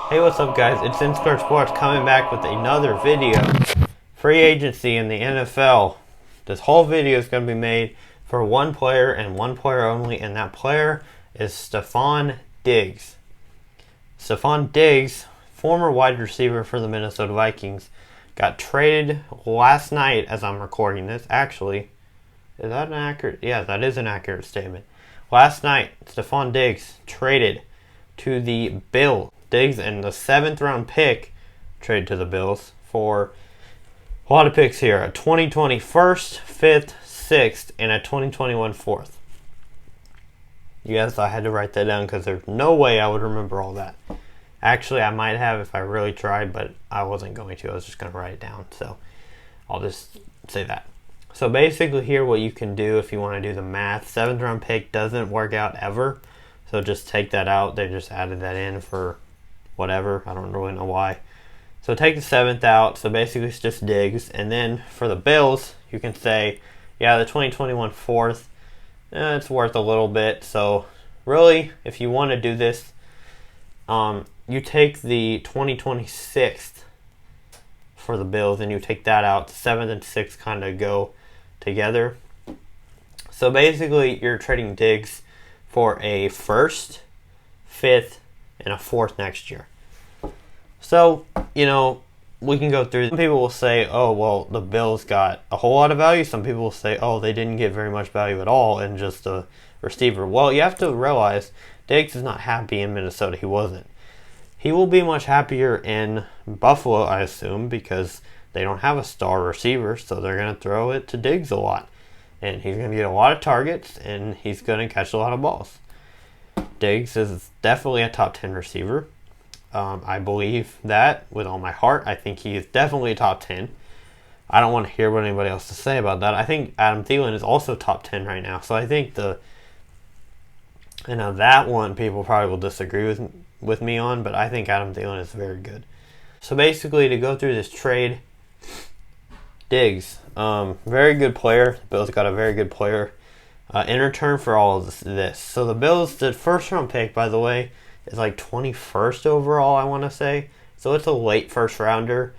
Hey, what's up, guys? It's Insta Sports coming back with another video. Free agency in the NFL. This whole video is going to be made for one player and one player only, and that player is Stefon Diggs. Stefon Diggs, former wide receiver for the Minnesota Vikings, got traded last night as I'm recording this. Actually, is that an accurate? Yeah, that is an accurate statement. Last night, Stefon Diggs traded to the Bills. Diggs and the 7th round pick traded to the Bills for a lot of picks here. A 2020 first, 5th, 6th, and a 2021 4th. Yes, I had to write that down because there's no way I would remember all that. Actually, I might have if I really tried, but I wasn't going to. I was just going to write it down. So I'll just say that. So basically here what you can do if you want to do the math, 7th round pick doesn't work out ever. So just take that out. They just added that in for whatever. I don't really know why. So take the 7th out. So basically it's just Diggs. And then for the Bills, you can say, yeah, the 2021 4th, it's worth a little bit. So really, if you want to do this, you take the 2026 for the Bills and you take that out. 7th and 6th kind of go together. So basically you're trading Diggs for a 1st, 5th, and a 4th next year. So, we can go through. Some people will say, oh, well, the Bills got a whole lot of value. Some people will say, oh, they didn't get very much value at all in just a receiver. Well, you have to realize Diggs is not happy in Minnesota. He wasn't. He will be much happier in Buffalo, I assume, because they don't have a star receiver, so they're going to throw it to Diggs a lot. And he's going to get a lot of targets, and he's going to catch a lot of balls. Diggs is definitely a top 10 receiver. I believe that with all my heart. I think he is definitely a top 10. I don't want to hear what anybody else to say about that. I think Adam Thielen is also top 10 right now. So I think that one people probably will disagree with me on, but I think Adam Thielen is very good. So basically, to go through this trade, Diggs, very good player. The Bills got a very good player in return for all of this. So the Bills, the 1st round pick, by the way, is like 21st overall, I want to say. So it's a late 1st rounder.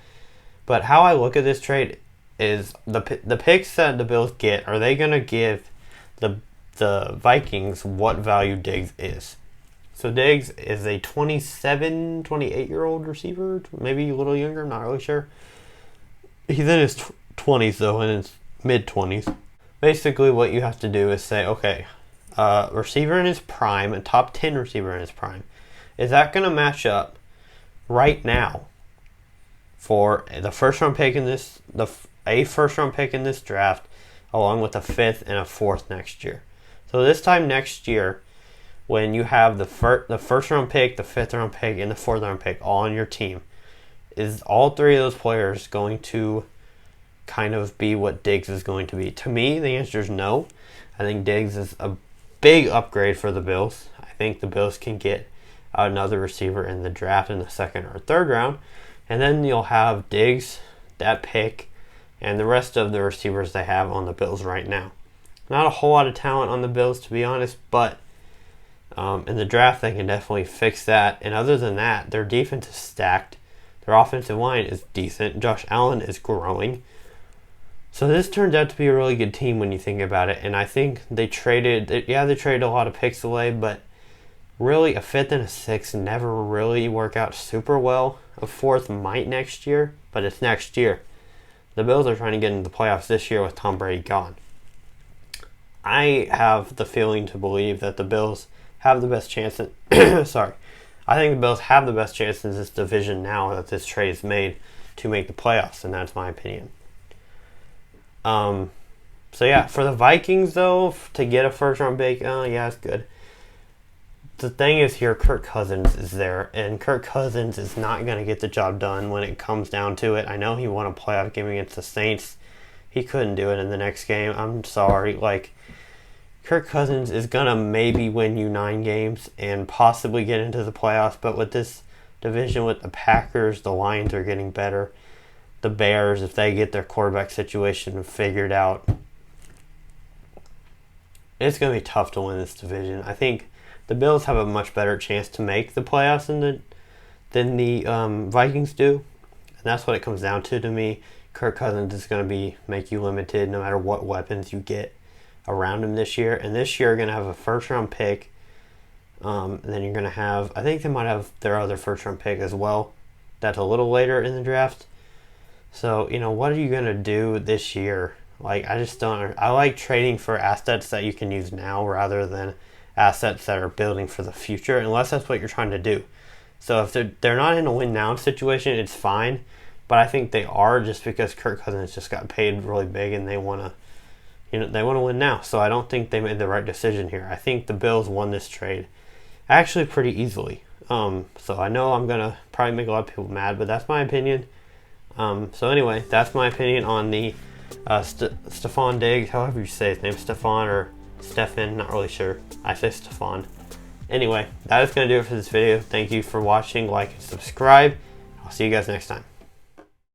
But how I look at this trade is the picks that the Bills get, are they going to give the Vikings what value Diggs is? So Diggs is a 27, 28-year-old receiver, maybe a little younger, I'm not really sure. He's in his 20s, though, in his mid-20s. Basically, what you have to do is say, okay, receiver in his prime, a top 10 receiver in his prime, is that going to match up right now for the 1st round pick in this, a 1st round pick in this draft, along with a 5th and a 4th next year? So this time next year, when you have the 1st round pick, the 5th round pick, and the 4th round pick all on your team, is all 3 of those players going to kind of be what Diggs is going to be? To me, the answer is no. I think Diggs is a big upgrade for the Bills. I think the Bills can get another receiver in the draft in the 2nd or 3rd round, and then you'll have Diggs, that pick, and the rest of the receivers they have on the Bills right now. Not a whole lot of talent on the Bills, to be honest, but in the draft they can definitely fix that. And other than that, their defense is stacked. Their offensive line is decent. Josh Allen is growing. So this turns out to be a really good team when you think about it. And I think they traded a lot of picks away, but really a 5th and a 6th never really work out super well. A 4th might next year, but it's next year. The Bills are trying to get into the playoffs this year with Tom Brady gone. I have the feeling to believe that the Bills have the best chance I think the Bills have the best chance in this division now that this trade is made to make the playoffs, and that's my opinion. So yeah, for the Vikings though, to get a 1st round pick, yeah, it's good. The thing is here, Kirk Cousins is there, and Kirk Cousins is not going to get the job done when it comes down to it. I know he won a playoff game against the Saints. He couldn't do it in the next game. I'm sorry. Kirk Cousins is going to maybe win you 9 games and possibly get into the playoffs, but with this division with the Packers, the Lions are getting better. The Bears, if they get their quarterback situation figured out, it's going to be tough to win this division. I think the Bills have a much better chance to make the playoffs than than the Vikings do. And that's what it comes down to me. Kirk Cousins is going to make you limited no matter what weapons you get around him this year. And this year, you're going to have a first-round pick. And then you're going to have, I think they might have their other first-round pick as well. That's a little later in the draft. So, what are you going to do this year? Like, I just don't. I like trading for assets that you can use now rather than assets that are building for the future, unless that's what you're trying to do. So if they're not in a win now situation, it's fine. But I think they are, just because Kirk Cousins just got paid really big and they want to, they want to win now. So I don't think they made the right decision here. I think the Bills won this trade actually pretty easily. So I know I'm gonna probably make a lot of people mad, but that's my opinion. So anyway, that's my opinion on the Stefon Diggs, however you say his name, Stefon or Stefan, not really sure. I say Stefon. Anyway, that is going to do it for this video. Thank you for watching, like, and subscribe. I'll see you guys next time.